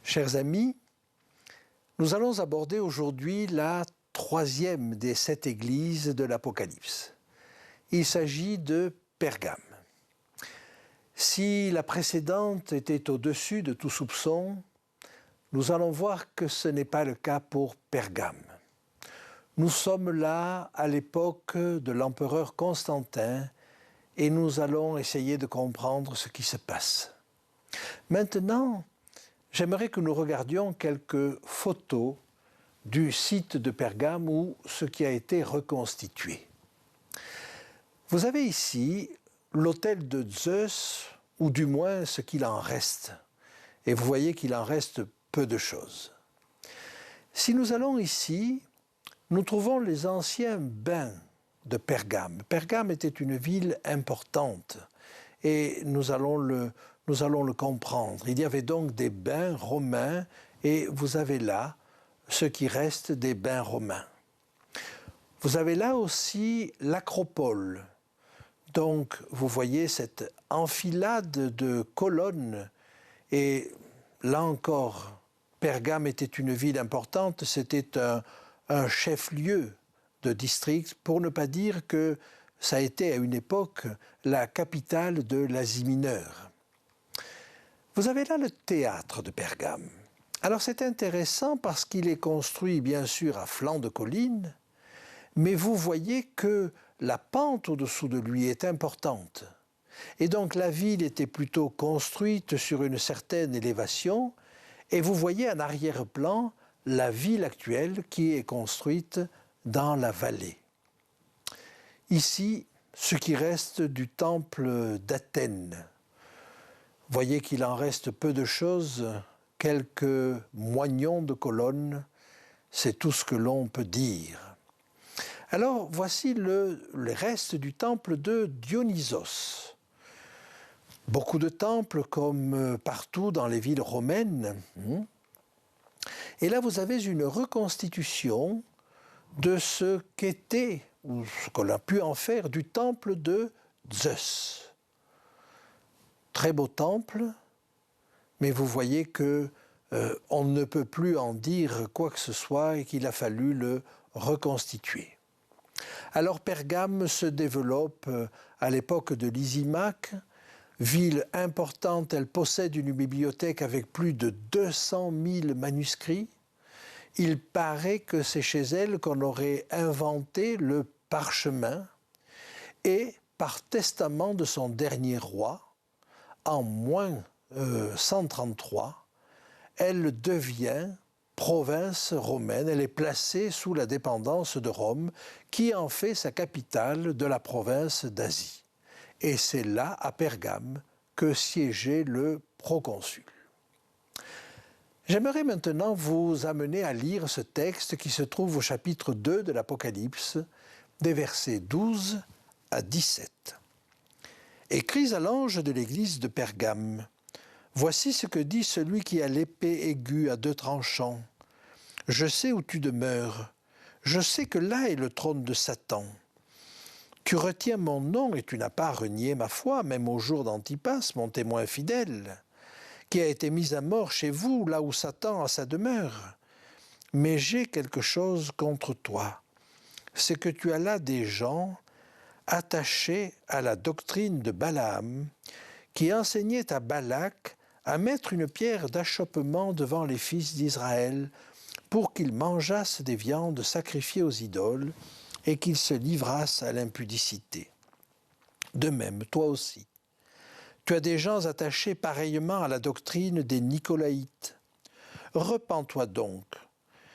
Chers amis, nous allons aborder aujourd'hui la troisième des 7 églises de l'Apocalypse. Il s'agit de Pergame. Si la précédente était au-dessus de tout soupçon, nous allons voir que ce n'est pas le cas pour Pergame. Nous sommes là à l'époque de l'empereur Constantin et nous allons essayer de comprendre ce qui se passe. Maintenant, j'aimerais que nous regardions quelques photos du site de Pergame ou ce qui a été reconstitué. Vous avez ici l'autel de Zeus, ou du moins ce qu'il en reste. Et vous voyez qu'il en reste peu de choses. Si nous allons ici, nous trouvons les anciens bains de Pergame. Pergame était une ville importante et nous allons le comprendre. Il y avait donc des bains romains et vous avez là ce qui reste des bains romains. Vous avez là aussi l'acropole. Donc vous voyez cette enfilade de colonnes et là encore, Pergame était une ville importante, c'était un chef-lieu de district, pour ne pas dire que ça a été à une époque la capitale de l'Asie mineure. Vous avez là le théâtre de Pergame. Alors c'est intéressant parce qu'il est construit bien sûr à flanc de colline, mais vous voyez que la pente au-dessous de lui est importante. Et donc la ville était plutôt construite sur une certaine élévation, et vous voyez en arrière-plan la ville actuelle qui est construite dans la vallée. Ici, ce qui reste du temple d'Athènes. Voyez qu'il en reste peu de choses, quelques moignons de colonnes, c'est tout ce que l'on peut dire. Alors voici le reste du temple de Dionysos. Beaucoup de temples comme partout dans les villes romaines. Et là vous avez une reconstitution de ce qu'était, ou ce qu'on a pu en faire, du temple de Zeus. Très beau temple, mais vous voyez que on ne peut plus en dire quoi que ce soit et qu'il a fallu le reconstituer. Alors Pergame se développe à l'époque de Lysimaque, ville importante, elle possède une bibliothèque avec plus de 200 000 manuscrits. Il paraît que c'est chez elle qu'on aurait inventé le parchemin et par testament de son dernier roi, en moins 133, elle devient province romaine, elle est placée sous la dépendance de Rome, qui en fait sa capitale de la province d'Asie. Et c'est là, à Pergame, que siégeait le proconsul. J'aimerais maintenant vous amener à lire ce texte qui se trouve au chapitre 2 de l'Apocalypse, des versets 12 à 17. Écris à l'ange de l'église de Pergame. Voici ce que dit celui qui a l'épée aiguë à 2 tranchants. Je sais où tu demeures. Je sais que là est le trône de Satan. Tu retiens mon nom et tu n'as pas renié ma foi, même au jour d'Antipas, mon témoin fidèle, qui a été mis à mort chez vous, là où Satan a sa demeure. Mais j'ai quelque chose contre toi. C'est que tu as là des gens attachés à la doctrine de Balaam, qui enseignait à Balak à mettre une pierre d'achoppement devant les fils d'Israël pour qu'ils mangeassent des viandes sacrifiées aux idoles et qu'ils se livrassent à l'impudicité. De même, toi aussi, tu as des gens attachés pareillement à la doctrine des Nicolaïtes. Repens-toi donc,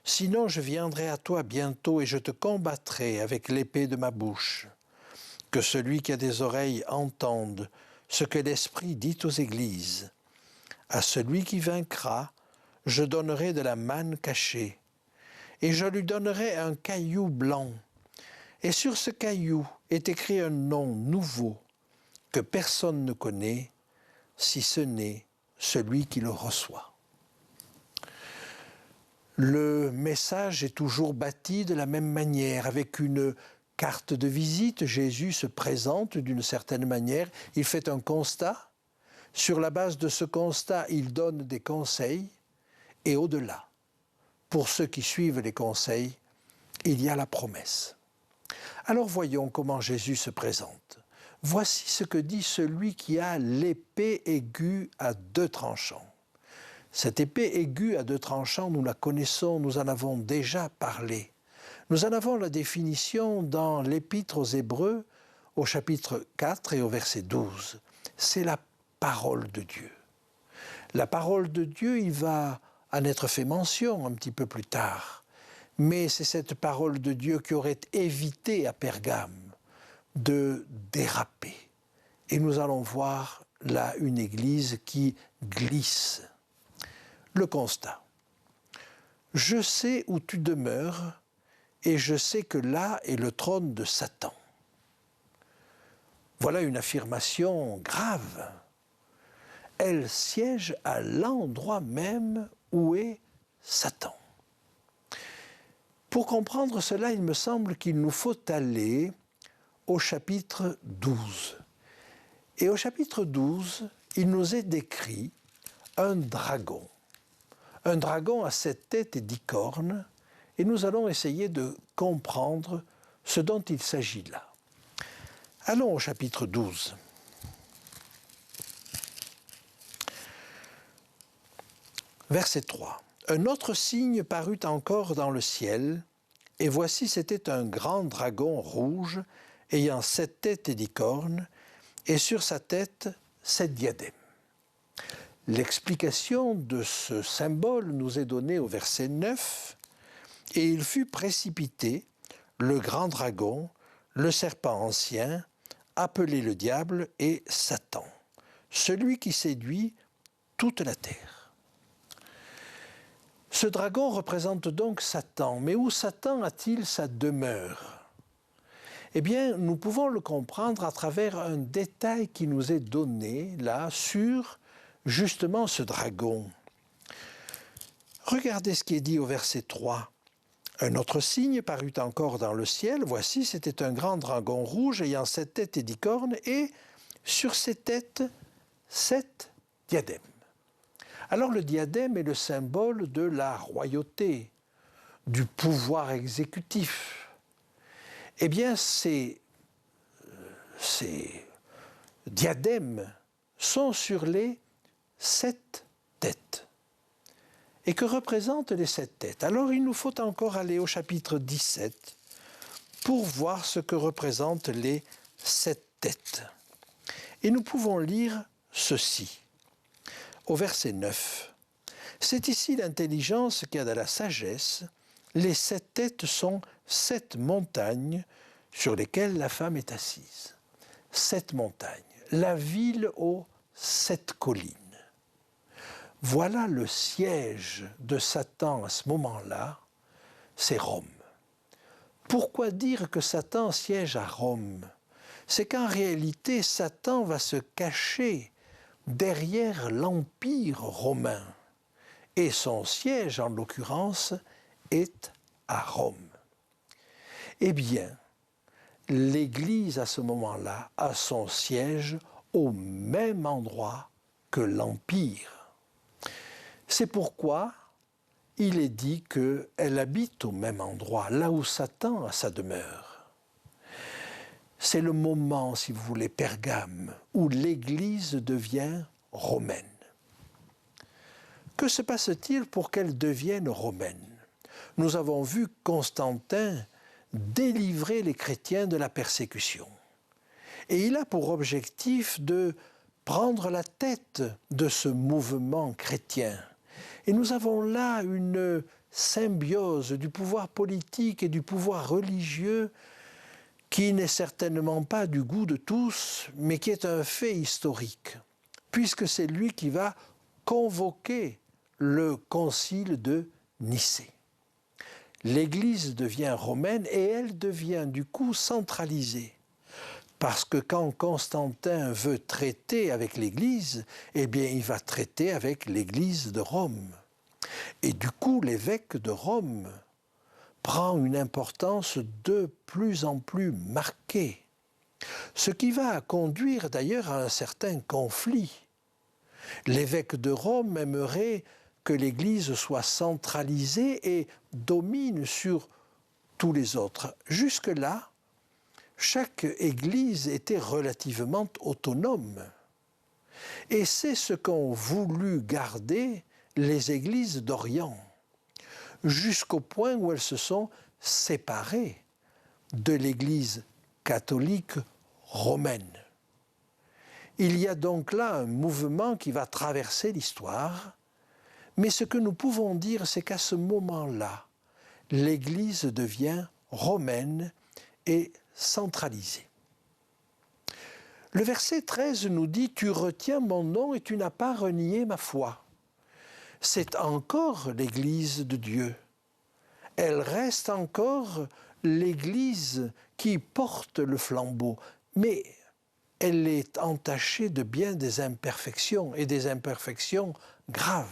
sinon je viendrai à toi bientôt et je te combattrai avec l'épée de ma bouche. Que celui qui a des oreilles entende ce que l'Esprit dit aux églises. À celui qui vaincra, je donnerai de la manne cachée, et je lui donnerai un caillou blanc. Et sur ce caillou est écrit un nom nouveau que personne ne connaît, si ce n'est celui qui le reçoit. Le message est toujours bâti de la même manière, avec une carte de visite. Jésus se présente d'une certaine manière, il fait un constat. Sur la base de ce constat, il donne des conseils. Et au-delà, pour ceux qui suivent les conseils, il y a la promesse. Alors voyons comment Jésus se présente. Voici ce que dit celui qui a l'épée aiguë à deux tranchants. Cette épée aiguë à deux tranchants, nous la connaissons, nous en avons déjà parlé. Nous en avons la définition dans l'Épître aux Hébreux, au chapitre 4 et au verset 12. C'est la parole de Dieu. La parole de Dieu, il va en être fait mention un petit peu plus tard. Mais c'est cette parole de Dieu qui aurait évité à Pergame de déraper. Et nous allons voir là une église qui glisse. Le constat. Je sais où tu demeures et je sais que là est le trône de Satan. Voilà une affirmation grave. Elle siège à l'endroit même où est Satan. Pour comprendre cela, il me semble qu'il nous faut aller au chapitre 12. Et au chapitre 12, il nous est décrit un dragon. Un dragon à 7 têtes et 10 cornes, et nous allons essayer de comprendre ce dont il s'agit là. Allons au chapitre 12. Verset 3. Un autre signe parut encore dans le ciel, et voici c'était un grand dragon rouge, ayant 7 têtes et 10 cornes, et sur sa tête 7 diadèmes. L'explication de ce symbole nous est donnée au verset 9. « Et il fut précipité, le grand dragon, le serpent ancien, appelé le diable et Satan, celui qui séduit toute la terre. » Ce dragon représente donc Satan. Mais où Satan a-t-il sa demeure? Eh bien, nous pouvons le comprendre à travers un détail qui nous est donné là sur justement ce dragon. Regardez ce qui est dit au verset 3. Un autre signe parut encore dans le ciel. Voici, c'était un grand dragon rouge ayant 7 têtes et 10 cornes, et sur ses têtes 7 diadèmes. Alors le diadème est le symbole de la royauté, du pouvoir exécutif. Eh bien, ces diadèmes sont sur les 7 têtes. Et que représentent les 7 têtes? Alors il nous faut encore aller au chapitre 17 pour voir ce que représentent les 7 têtes. Et nous pouvons lire ceci, au verset 9. C'est ici l'intelligence qui a de la sagesse. Les 7 têtes sont 7 montagnes sur lesquelles la femme est assise. 7 montagnes, la ville aux 7 collines. Voilà le siège de Satan à ce moment-là, c'est Rome. Pourquoi dire que Satan siège à Rome? C'est qu'en réalité, Satan va se cacher derrière l'Empire romain. Et son siège, en l'occurrence, est à Rome. Eh bien, l'Église, à ce moment-là, a son siège au même endroit que l'Empire. C'est pourquoi il est dit qu'elle habite au même endroit, là où Satan a sa demeure. C'est le moment, si vous voulez, Pergame, où l'Église devient romaine. Que se passe-t-il pour qu'elle devienne romaine? Nous avons vu Constantin délivrer les chrétiens de la persécution. Et il a pour objectif de prendre la tête de ce mouvement chrétien. Et nous avons là une symbiose du pouvoir politique et du pouvoir religieux qui n'est certainement pas du goût de tous, mais qui est un fait historique, puisque c'est lui qui va convoquer le concile de Nicée. L'Église devient romaine et elle devient du coup centralisée. Parce que quand Constantin veut traiter avec l'Église, eh bien il va traiter avec l'Église de Rome. Et du coup, l'évêque de Rome prend une importance de plus en plus marquée. Ce qui va conduire d'ailleurs à un certain conflit. L'évêque de Rome aimerait que l'Église soit centralisée et domine sur tous les autres. Jusque-là, chaque Église était relativement autonome. Et c'est ce qu'ont voulu garder les Églises d'Orient, jusqu'au point où elles se sont séparées de l'Église catholique romaine. Il y a donc là un mouvement qui va traverser l'histoire, mais ce que nous pouvons dire, c'est qu'à ce moment-là, l'Église devient romaine et centralisée. Le verset 13 nous dit « Tu retiens mon nom et tu n'as pas renié ma foi ». C'est encore l'Église de Dieu. Elle reste encore l'Église qui porte le flambeau, mais elle est entachée de bien des imperfections, et des imperfections graves.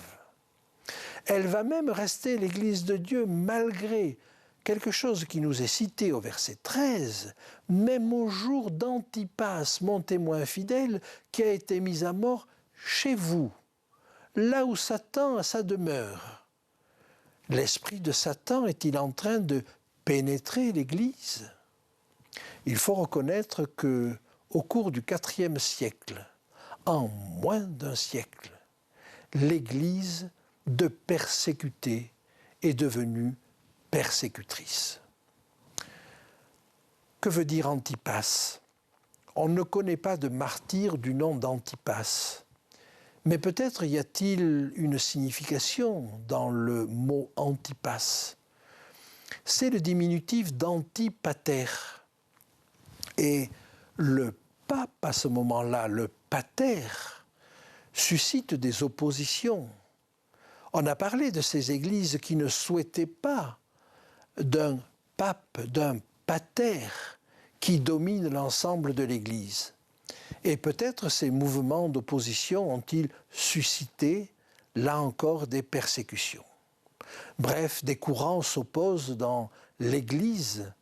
Elle va même rester l'Église de Dieu malgré quelque chose qui nous est cité au verset 13, même au jour d'Antipas, mon témoin fidèle, qui a été mis à mort chez vous, là où Satan a sa demeure. L'esprit de Satan est-il en train de pénétrer l'Église? Il faut reconnaître que, au cours du IVe siècle, en moins d'un siècle, l'Église de persécuter est devenue persécutrice. Que veut dire Antipas? On ne connaît pas de martyr du nom d'Antipas, mais peut-être y a-t-il une signification dans le mot Antipas. C'est le diminutif d'antipater. Et le pape, à ce moment-là, le pater, suscite des oppositions. On a parlé de ces églises qui ne souhaitaient pas d'un pape, d'un pater qui domine l'ensemble de l'Église. Et peut-être ces mouvements d'opposition ont-ils suscité, là encore, des persécutions. Bref, des courants s'opposent dans l'Église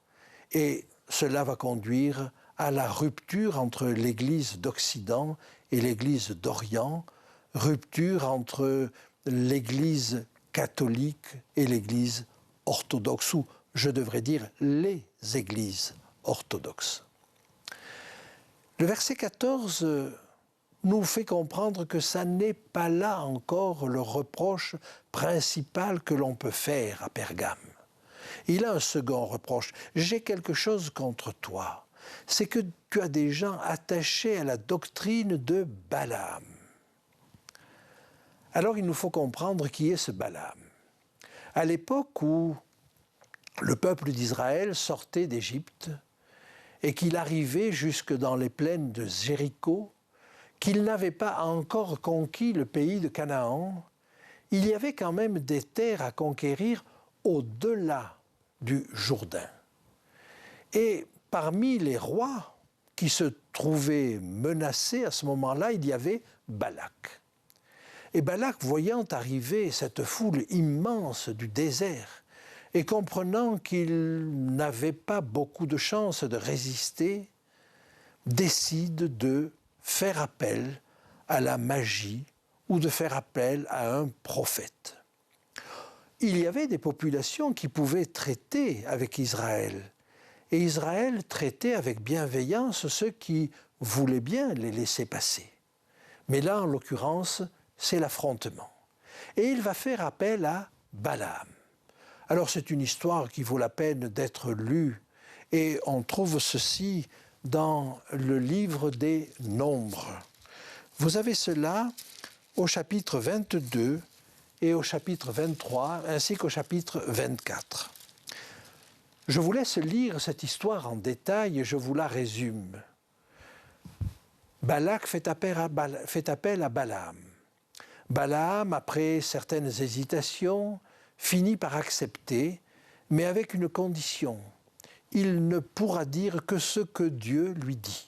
et cela va conduire à la rupture entre l'Église d'Occident et l'Église d'Orient, rupture entre l'Église catholique et l'Église orthodoxe, ou je devrais dire les églises orthodoxes. Le verset 14 nous fait comprendre que ça n'est pas là encore le reproche principal que l'on peut faire à Pergame. Il a un second reproche. J'ai quelque chose contre toi. C'est que tu as des gens attachés à la doctrine de Balaam. Alors il nous faut comprendre qui est ce Balaam. À l'époque où le peuple d'Israël sortait d'Égypte et qu'il arrivait jusque dans les plaines de Jéricho, qu'il n'avait pas encore conquis le pays de Canaan, il y avait quand même des terres à conquérir au-delà du Jourdain. Et parmi les rois qui se trouvaient menacés à ce moment-là, il y avait Balak. Et Balak, voyant arriver cette foule immense du désert, et comprenant qu'il n'avait pas beaucoup de chances de résister, décide de faire appel à la magie ou de faire appel à un prophète. Il y avait des populations qui pouvaient traiter avec Israël, et Israël traitait avec bienveillance ceux qui voulaient bien les laisser passer. Mais là, en l'occurrence, c'est l'affrontement. Et il va faire appel à Balaam. Alors c'est une histoire qui vaut la peine d'être lue, et on trouve ceci dans le livre des Nombres. Vous avez cela au chapitre 22 et au chapitre 23, ainsi qu'au chapitre 24. Je vous laisse lire cette histoire en détail et je vous la résume. Balak fait appel à Balaam. Balaam, après certaines hésitations, finit par accepter, mais avec une condition. Il ne pourra dire que ce que Dieu lui dit.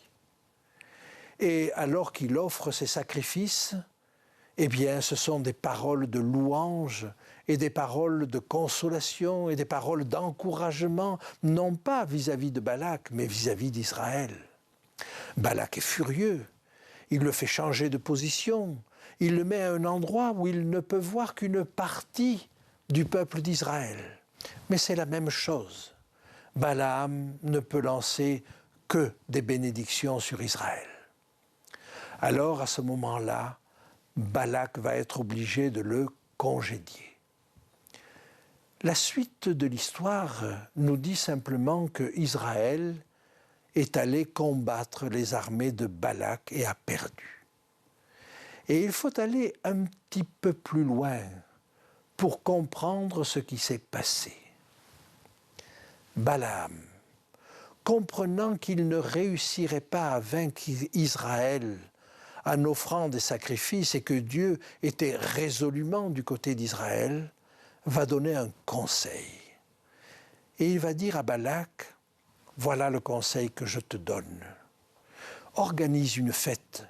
Et alors qu'il offre ses sacrifices, eh bien, ce sont des paroles de louange et des paroles de consolation et des paroles d'encouragement, non pas vis-à-vis de Balak, mais vis-à-vis d'Israël. Balak est furieux, il le fait changer de position, il le met à un endroit où il ne peut voir qu'une partie du peuple d'Israël. Mais c'est la même chose. Balaam ne peut lancer que des bénédictions sur Israël. Alors, à ce moment-là, Balak va être obligé de le congédier. La suite de l'histoire nous dit simplement que Israël est allé combattre les armées de Balak et a perdu. Et il faut aller un petit peu plus loin pour comprendre ce qui s'est passé. Balaam, comprenant qu'il ne réussirait pas à vaincre Israël en offrant des sacrifices et que Dieu était résolument du côté d'Israël, va donner un conseil. Et il va dire à Balak, voilà le conseil que je te donne. Organise une fête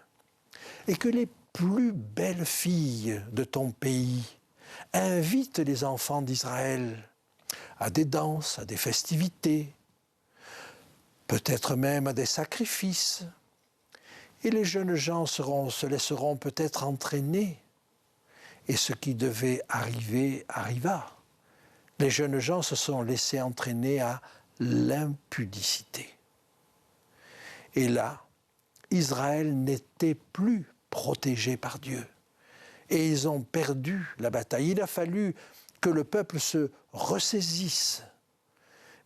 et que les plus belles filles de ton pays invitent les enfants d'Israël à des danses, à des festivités, peut-être même à des sacrifices. Et les jeunes gens se laisseront peut-être entraîner. Et ce qui devait arriver, arriva. Les jeunes gens se sont laissés entraîner à l'impudicité. Et là, Israël n'était plus protégé par Dieu. Et ils ont perdu la bataille. Il a fallu que le peuple se ressaisisse.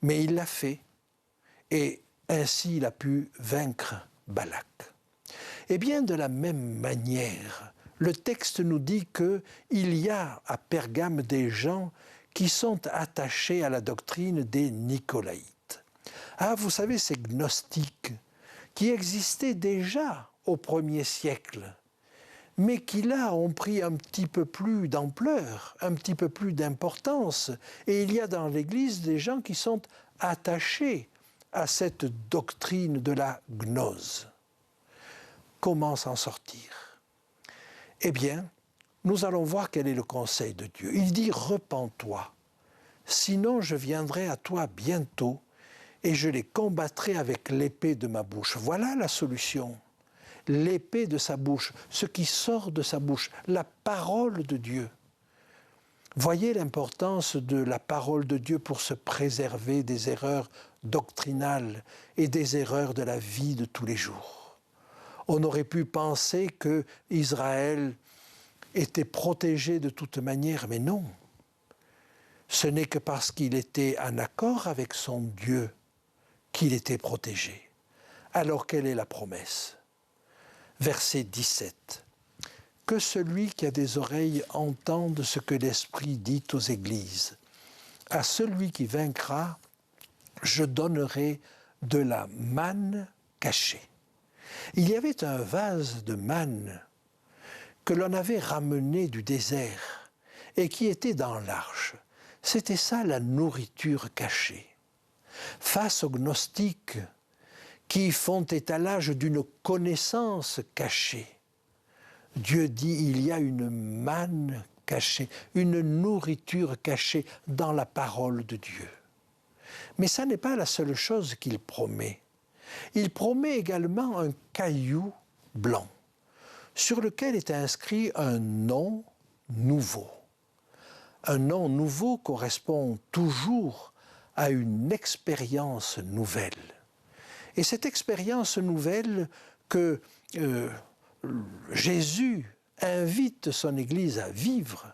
Mais il l'a fait. Et ainsi, il a pu vaincre Balak. Eh bien, de la même manière, le texte nous dit qu'il y a à Pergame des gens qui sont attachés à la doctrine des Nicolaïtes. Ah, vous savez, ces gnostiques qui existaient déjà au 1er siècle, mais qui là ont pris un petit peu plus d'ampleur, un petit peu plus d'importance. Et il y a dans l'Église des gens qui sont attachés à cette doctrine de la gnose. Comment s'en sortir? Eh bien, nous allons voir quel est le conseil de Dieu. Il dit « Repens-toi, sinon je viendrai à toi bientôt et je les combattrai avec l'épée de ma bouche. » Voilà la solution. L'épée de sa bouche, ce qui sort de sa bouche, la parole de Dieu. Voyez l'importance de la parole de Dieu pour se préserver des erreurs doctrinales et des erreurs de la vie de tous les jours. On aurait pu penser que Israël était protégé de toute manière, mais non. Ce n'est que parce qu'il était en accord avec son Dieu qu'il était protégé. Alors quelle est la promesse? Verset 17. Que celui qui a des oreilles entende ce que l'Esprit dit aux églises. À celui qui vaincra, je donnerai de la manne cachée. Il y avait un vase de manne que l'on avait ramené du désert et qui était dans l'arche. C'était ça la nourriture cachée. Face aux gnostiques qui font étalage d'une connaissance cachée, Dieu dit il y a une manne cachée, une nourriture cachée dans la parole de Dieu. Mais ça n'est pas la seule chose qu'il promet. Il promet également un caillou blanc sur lequel est inscrit un nom nouveau. Un nom nouveau correspond toujours à une expérience nouvelle. Et cette expérience nouvelle que Jésus invite son Église à vivre,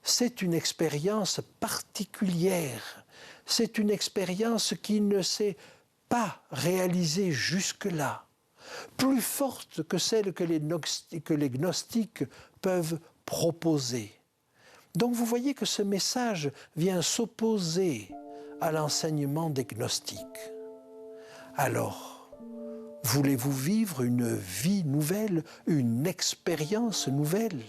c'est une expérience particulière. C'est une expérience qui ne s'est pas réalisée jusque-là, plus forte que celle que les gnostiques peuvent proposer. Donc vous voyez que ce message vient s'opposer à l'enseignement des gnostiques. Alors, voulez-vous vivre une vie nouvelle, une expérience nouvelle?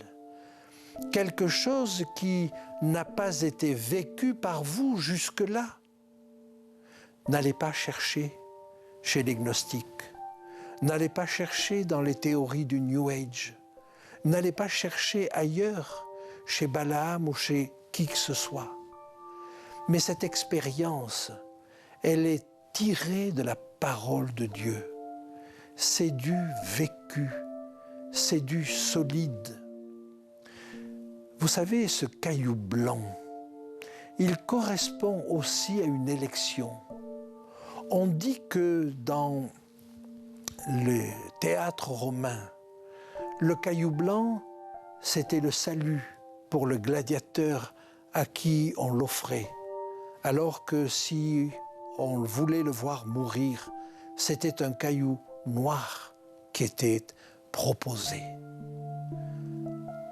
Quelque chose qui n'a pas été vécu par vous jusque-là? N'allez pas chercher chez les gnostiques. N'allez pas chercher dans les théories du New Age. N'allez pas chercher ailleurs, chez Balaam ou chez qui que ce soit. Mais cette expérience, elle est tirée de la parole de Dieu. C'est du vécu, c'est du solide. Vous savez, ce caillou blanc, il correspond aussi à une élection. On dit que dans le théâtre romain, le caillou blanc, c'était le salut pour le gladiateur à qui on l'offrait. Alors que si on voulait le voir mourir, c'était un caillou noir qui était proposé.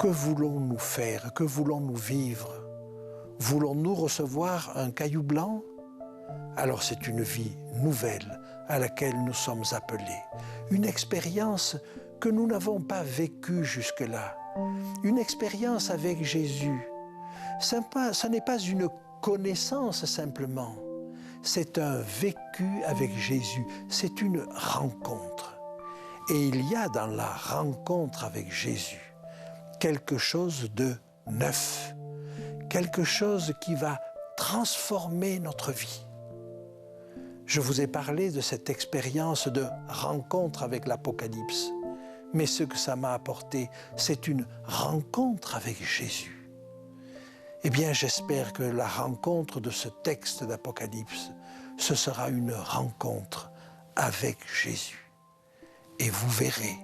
Que voulons-nous faire? Que voulons-nous vivre? Voulons-nous recevoir un caillou blanc? Alors c'est une vie nouvelle à laquelle nous sommes appelés. Une expérience que nous n'avons pas vécue jusque-là. Une expérience avec Jésus. Ce n'est pas une connaissance simplement. C'est un vécu avec Jésus. C'est une rencontre. Et il y a dans la rencontre avec Jésus quelque chose de neuf. Quelque chose qui va transformer notre vie. Je vous ai parlé de cette expérience de rencontre avec l'Apocalypse. Mais ce que ça m'a apporté, c'est une rencontre avec Jésus. Eh bien, j'espère que la rencontre de ce texte d'Apocalypse, ce sera une rencontre avec Jésus. Et vous verrez,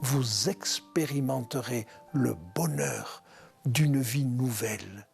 vous expérimenterez le bonheur d'une vie nouvelle,